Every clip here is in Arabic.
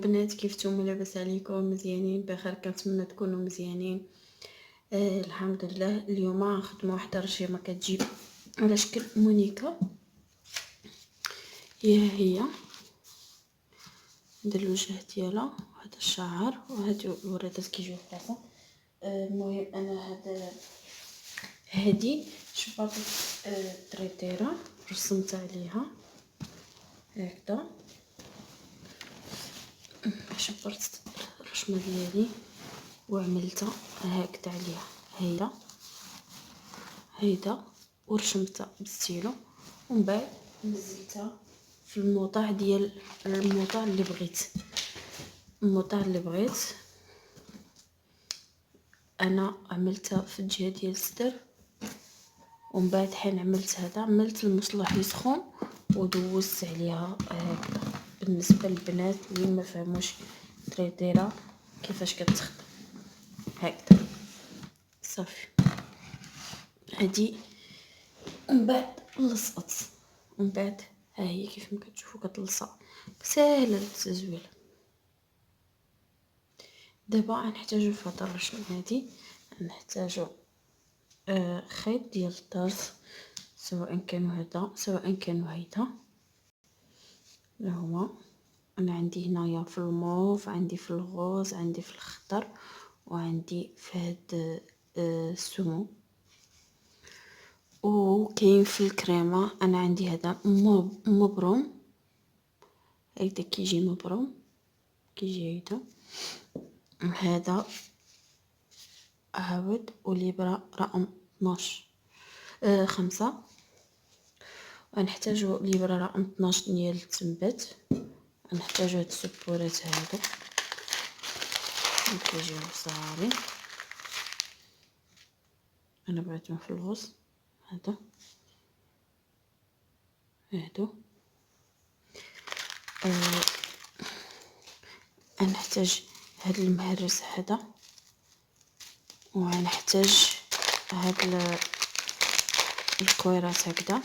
البنات، كيف نتوما؟ لاباس عليكم؟ مزيانين بخير؟ كنتمنى تكونوا مزيانين. الحمد لله. اليوم غنخدموا واحد الرجيمه كتجي على شكل مونيكا. هي هذا الوجه ديالها وهذا الشعر وهاد الوريدات كيجيو في راسها. المهم انا هادي شباطه تريتيرا رسمت عليها هكذا، شبرت الرشمه ديالي وعملتها هكذا عليها هيدا ورشمتها بالستيلو، ومن بعد نزلتها في الموطع ديال الموطع اللي بغيت. انا عملتها في الجهه ديال الصدر، ومن بعد حين عملت المصلح يسخن ودوزت عليها هكذا. بالنسبه للبنات اللي ما فهموش تريتيرا كيفاش كتخدم هكذا صافي. هادي من بعد لصقت، ومن بعد ها هي كيف ما كتشوفوا كتلصق ساهله التزوير. دابا غنحتاجو في هاد الرشمه هادي نحتاجو خيط ديال الطرز، سواء كانوا هذا سواء كانوا هيدا. هما انا عندي هنايا في الموف، عندي في الغوز، عندي في الخضر، وعندي في هاد السمو، وكاين في الكريمه. انا عندي هذا مبروم هكذا، كيجي مبروم، كيجي هذا عاود وليبرا رقم 12 5. غنحتاجو ليبرا رقم 12 ديال التنبات. غنحتاجو هاد السبورات هادو كيجيو صغارين، انا بغيتهم في الغوص هادو. غنحتاج هاد المهرس هذا، وغنحتاج هاد الكويرات هكذا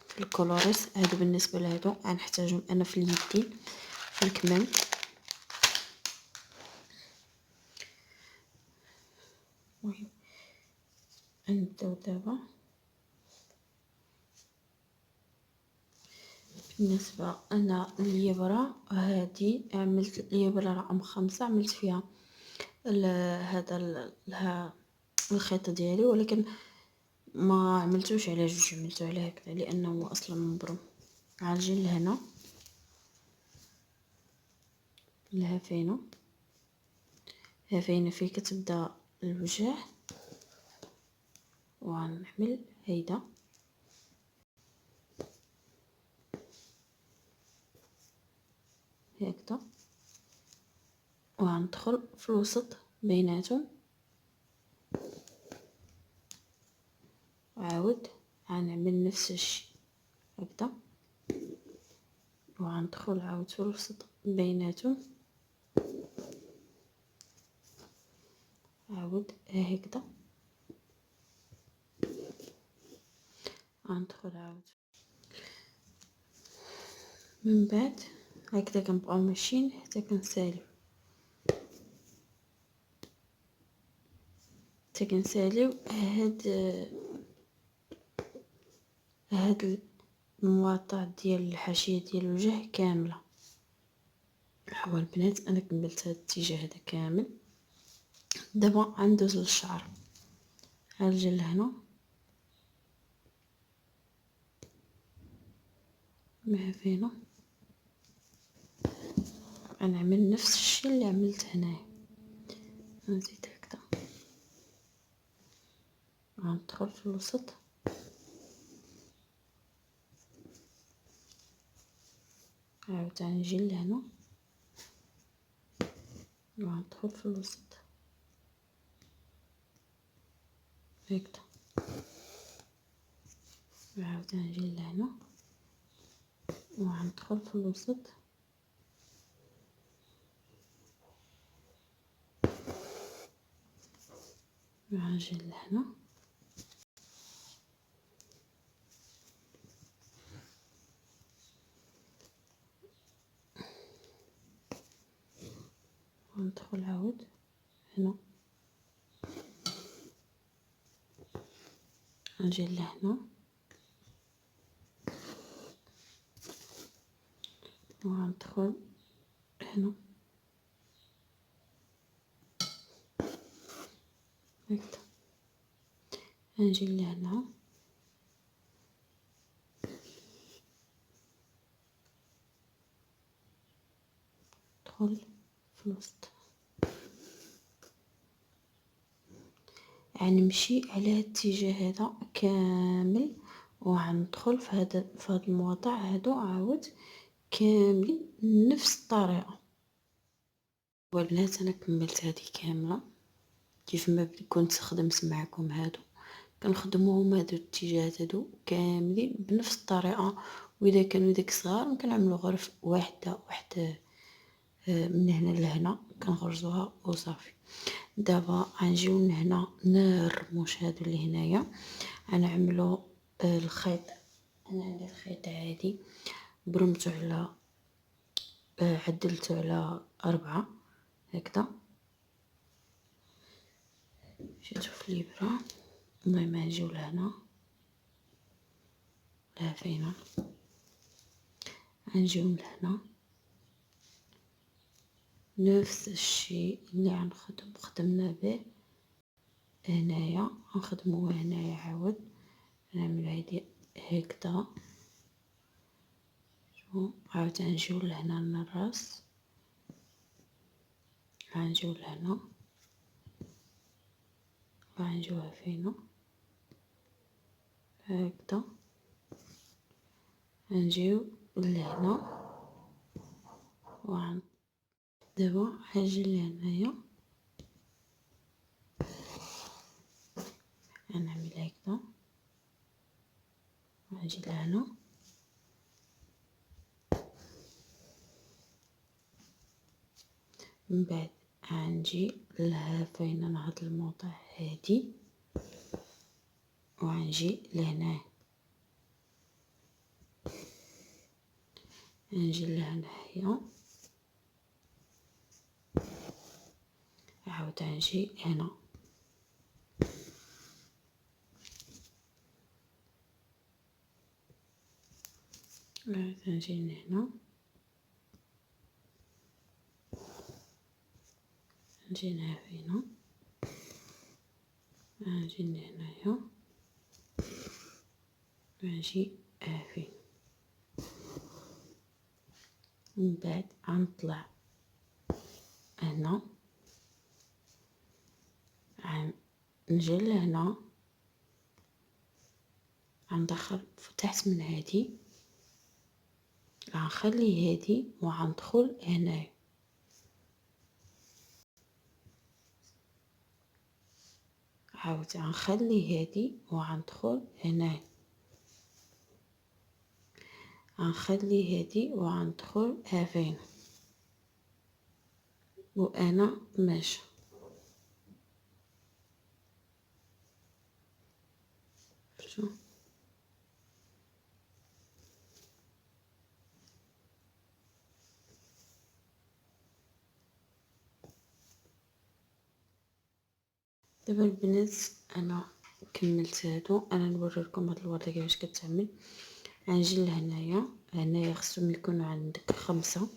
في الكولوريس. هادو بالنسبه لهادو غنحتاجهم انا في اليدين في الكمام. المهم نبداو دابا. بالنسبه انا اليبره هادي عملت اليبره رقم 5، عملت فيها هذا الخيط ديالي، ولكن ما عملتوش على جوج، عملتو على هكذا لانه هو اصلا مبروم. عاجين لهنا الهفينه فين كتبدا الوجه، وغنعمل هيدا هكذا، وغندخل في الوسط بيناتهم، وعاود غنعمل نفس الشيء هكذا، وغندخل عاود في الوسط بيناتهم، عاود هكذا، غندخل عاود. من بعد هكذا كنبقاو ماشيين حتى كنساليو هاد المواطع ديال الحاشيه ديال الوجه كامله. هو البنات انا كملت هاد الاتجاه هذا كامل. دابا غندوز للشعر. غنجي لهنا ما فينا، غنعمل نفس الشيء اللي عملت هنايا، نزيد هكذا، غندخل في الوسط، عاود غنجي لهنا وغندخل في الوسط هكذا، وعاود غنجي لهنا وغندخل في الوسط، وغنجي لهنا ندخل عاود هنا، نجي لهنا وندخل هنا هكذا، نجي لهنا ندخل في الوسط، يعني نمشي على الاتجاه هذا كامل وغندخل في هذا المواضع هادو عاود كاملين نفس الطريقه. والبنات انا كملت هذه كامله كيف ما كنت خدمت معكم، هادو كنخدموهم هادو الاتجاهات هادو كاملين بنفس الطريقه، واذا كانوا داك صغار كنعملوا غير واحده من هنا لهنا كنغرزوها وصافي. دابا غنجيو من هنا نرموش هادو اللي هنايا، غنعملو الخيط. انا عندي الخيط عادي برمتو على عدلتو على 4 هكذا، مشيتو في الابره. المهم غنجيو لهنا لهفينا، غنجيو لهنا نفس الشيء اللي خدمنا به هنايا غنخدموه هنايا عاود، نعملو هادي هكذا. عاود غنجيو لهنا للراس، غنجيو لهنا وغنجيوها فينا هكذا، غنجيو لهنا دابا غنجي لهنايا غنعمل هكذا، غنجي لهنا من بعد غنجي لهفينا لهاد الموضع هادي وغنجي لهنا، غنجي لهنايا عاود غنجي هنا، عاود غنجي لهنا، نجي لهفينا، غنجي لهنايا، غنجي هافين. من بعد غنطلع هنا، نجي لهنا غندخل تحت من هادي، غنخلي هادي وغندخل هنايا، عاود غنخلي هادي وغندخل هنايا، غنخلي هادي وغندخل هافين، وانا ماشي. شوف دابا البنات انا كملت هادو، انا نوريلكم هاد الورده كيفاش كتعمل. غنجي هنايا خصهم يكونوا عندك 5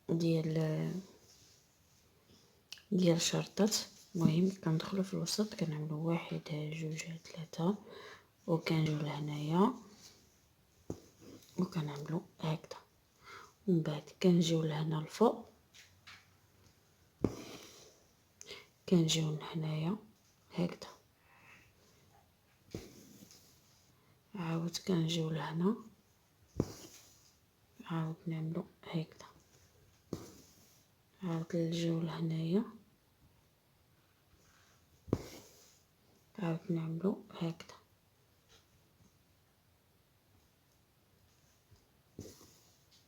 ديال شرطات. المهم كندخلوا في الوسط كنعملوا 1 2 3 وكنجيو لهنايا وكنعملوا هكذا، ومن بعد كنجيو لهنا الفوق، كنجيو لهنايا هكذا، عاود كنجيو لهنا عاود نعملوا هكذا، عاود نجيو لهنايا عاود نعملوا هكذا،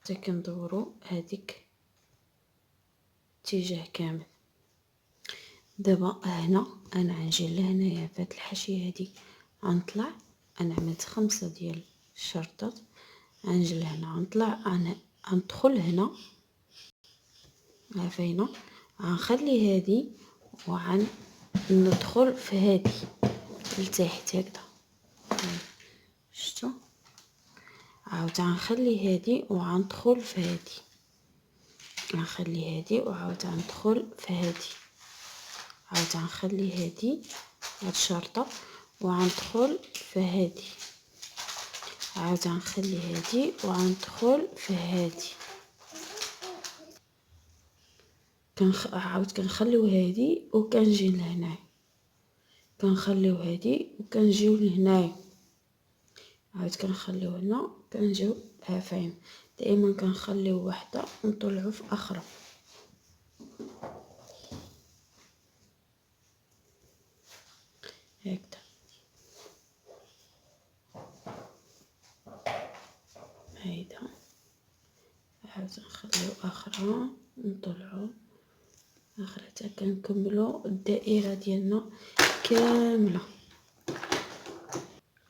حتى كندوروا هذيك اتجاه كامل. دابا هنا انا غنجي لهنايا في هاد الحاشيه هادي، غنطلع انا عملت 5 ديال الشرطات، غنجي لهنا غنطلع انا غندخل هنا فينا غنخلي هذه ندخل في هذه لتحت هكذا. شفتوا؟ عاود غنخلي هذه وغندخل في هذه، غنخلي هذه وعاود غندخل في هذه، عاود غنخلي هذه هاد الشرطه وغندخل في هذه، عاود غنخلي هذه وغندخل في هذه. عاود كنخليو هذه وكنجي لهنا، كنخليو هذه وكنجيو لهنايا، عاود كنخليو هنا كنجيو فين. دائما كنخليو وحده ونطلعو في اخرى هكذا. هيدا عاود نخليو اخرى نطلعو اخرى حتى كنكملو الدائره ديالنا كامله.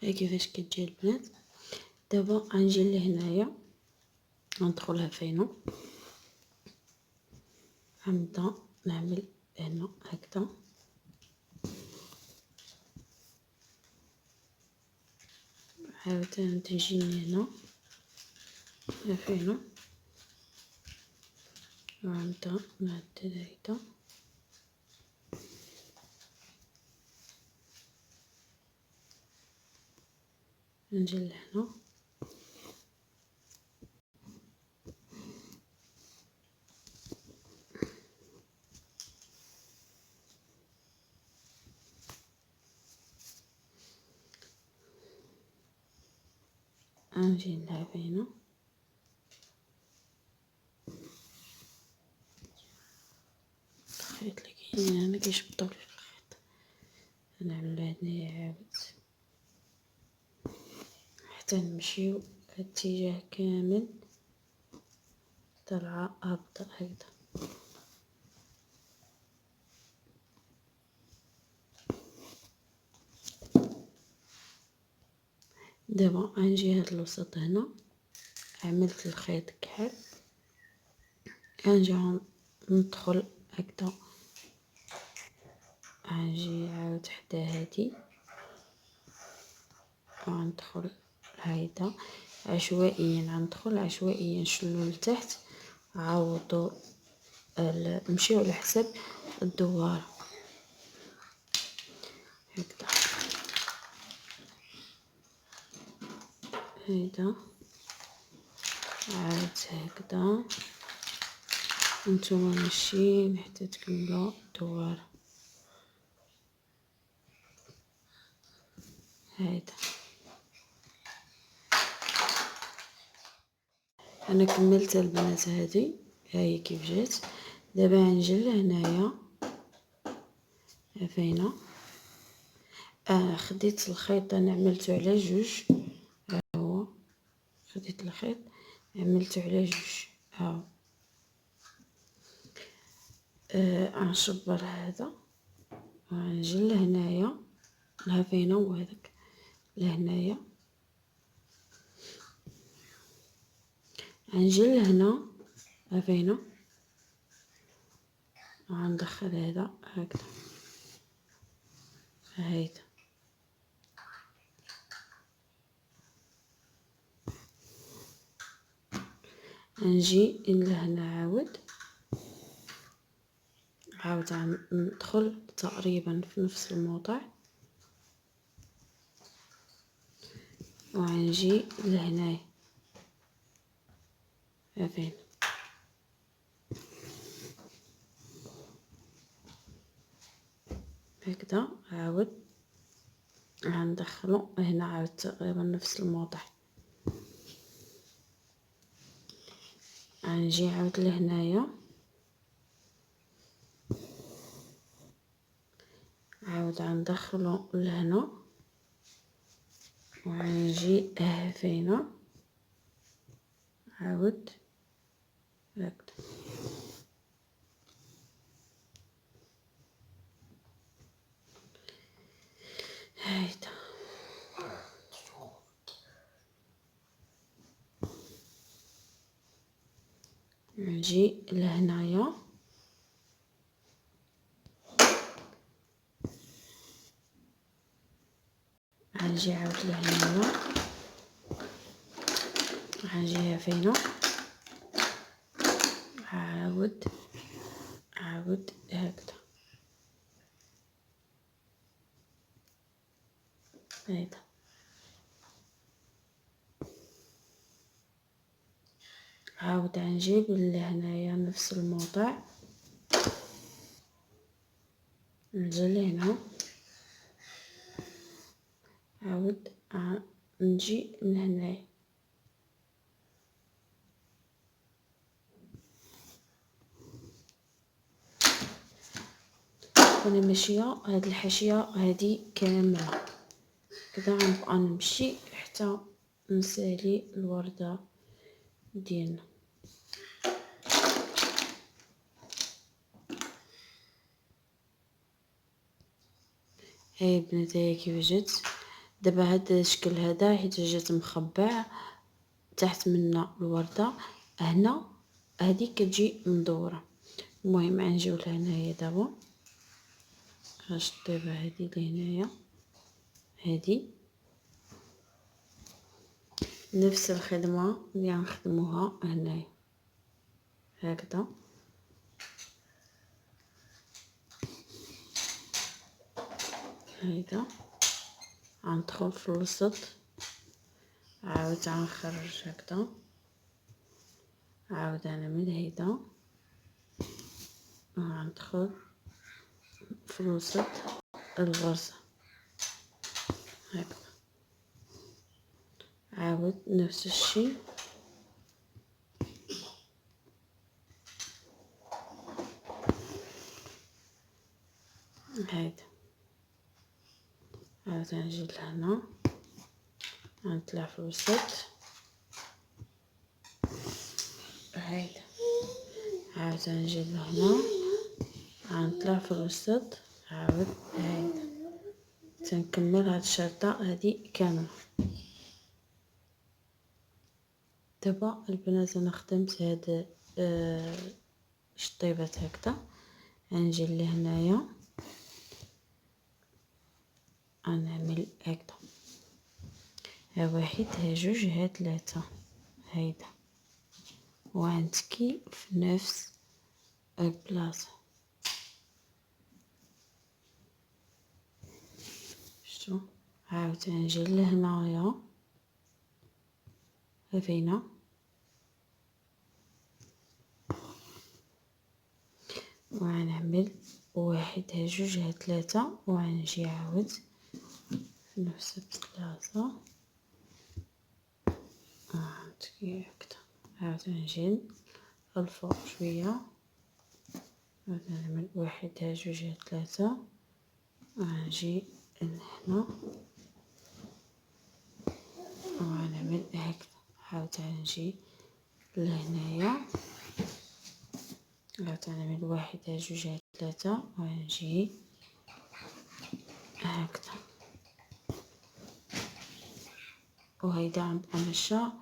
ها كيفاش كتجي البنات. دابا غنجي لهنايا غندخلها فينو، غنبدا نعمل هنا هكذا، عاوتاني تجيني هنا فينو وغنبدا نعدل هيدا، نجي لهنا نجي نلعب هنا الخيط اللي كاين هنا كيشبطوا لي الخيط، نعمل هنايا عاود حتى نمشيو الاتجاه كامل طالعه هابطه هكذا. دابا غنجي هاد الوسط هنا عملت الخيط كحل، غنجي ندخل هكذا، غنجي عاود حدا هادي وغندخل هيدا عشوائيا، غندخل عشوائيا نشلو لتحت، عوضو نمشيو على حسب الدواره هكذا. هيدا عاود هكذا وانتوما ماشيين حتى تكملوا الدواره. هيدا انا كملت البنات هذه، هاهي كيف جات. دابا غنجي لهنايا فينا خديت الخيط انا عملته على جوج، ها هو خديت الخيط عملته على جوج، ها غنشبر هذا وغنجي لهنايا لها فينا وهذاك لهنايا، غنجي لهنا فينا غندخل هذا هكذا. هيدا نجي لهنا عاود ندخل تقريبا في نفس الموضع وغنجي لهنايا فين هكذا، عاود غندخلو هنا عاود تقريبا نفس الموضع، غنجي عاود لهنايا عاود غندخلو لهنا وغنجي فينا عاود هكذا. هيدا نجي لهنايا غنجي عاود لهنايا، غنجيها فينا، عاود هكذا، هيدا عاود غنجيب لهنايا نفس الموضع، نجي لهنا، عاود نجي لهنايا، وانا ماشيه هاد الحاشيه هادي كامله كذا، غنبقى نمشي حتى نسالي الورده ديالنا. هاي البنات كيف جات دابا هذا الشكل هذا، حيت جات مخبع تحت منا الورده، هنا هذه كتجي مدوره. المهم غنجيو لهنايا دابا، غنشطيبها هذه لهنايا، هذه نفس الخدمه اللي غنخدموها هنايا هكذا، هيدا غندخل في الوسط، عاود غنخرج هكذا، عاود غنعمل هيدا، غندخل في الوسط الغرزه هكذا، عاود نفس الشيء، هيدا عاود غنجي لهنا، غنطلع في الوسط، هيدا عاود غنجي لهنا، غنطلع في الوسط، عاود هيدا، تنكمل هاد الشرطه هادي كامله. دابا البنات انا خدمت هاد شطيبات هكذا، غنجي لهنايا غنعمل هكذا، ها واحد ها جوج ها ثلاثة، هيدا وغنتكي في نفس البلاصه، شتو. عاود غنجي لهنايا فينا، وغنعمل واحد ها جوج ها ثلاثة، وغنجي عاود في نفس البلاصه، غنتكي هكذا، عاود غنجي الفوق شويه، عاود نعمل واحد ها جوج ها ثلاثة، وغنجي لهنا وغنعمل هكذا، عاود غنجي لهنايا، عاود غنعمل واحد ها جوج ها ثلاثة، وغنجي هكذا، وهيدا غنبقى ماشيه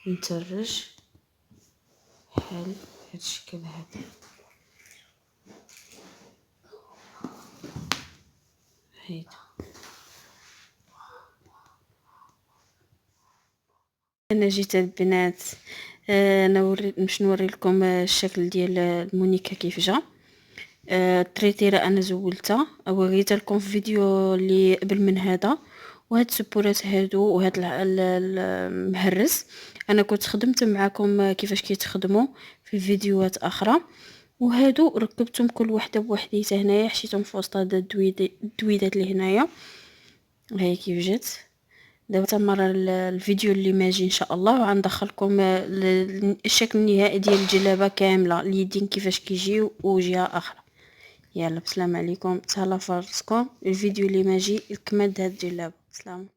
نترج بحال هاد الشكل هذا، هيدا انا جيت البنات باش نوري لكم الشكل ديال المونيكا كيف جا. التريتيره انا زولتها وريت لكم في فيديو اللي قبل من هذا، وهاد السبورات هادو وهاد المهرس انا كنت خدمت معكم كيفاش كيتخدموا في فيديوهات اخرى، وهادو ركبتهم كل وحده بوحديتها هنايا، حشيتهم في وسط هاد الدويدات اللي هنايا، هاي كيف جات. دابا تمر الفيديو اللي ماجي ان شاء الله، وغندخلكم الشكل النهائي ديال الجلابه كامله اليدين كيفاش كيجيو وجهه اخرى. يلا بسلام عليكم، تهلا فرسكم الفيديو اللي ماجي الكمال د هاد الجلابه. سلام.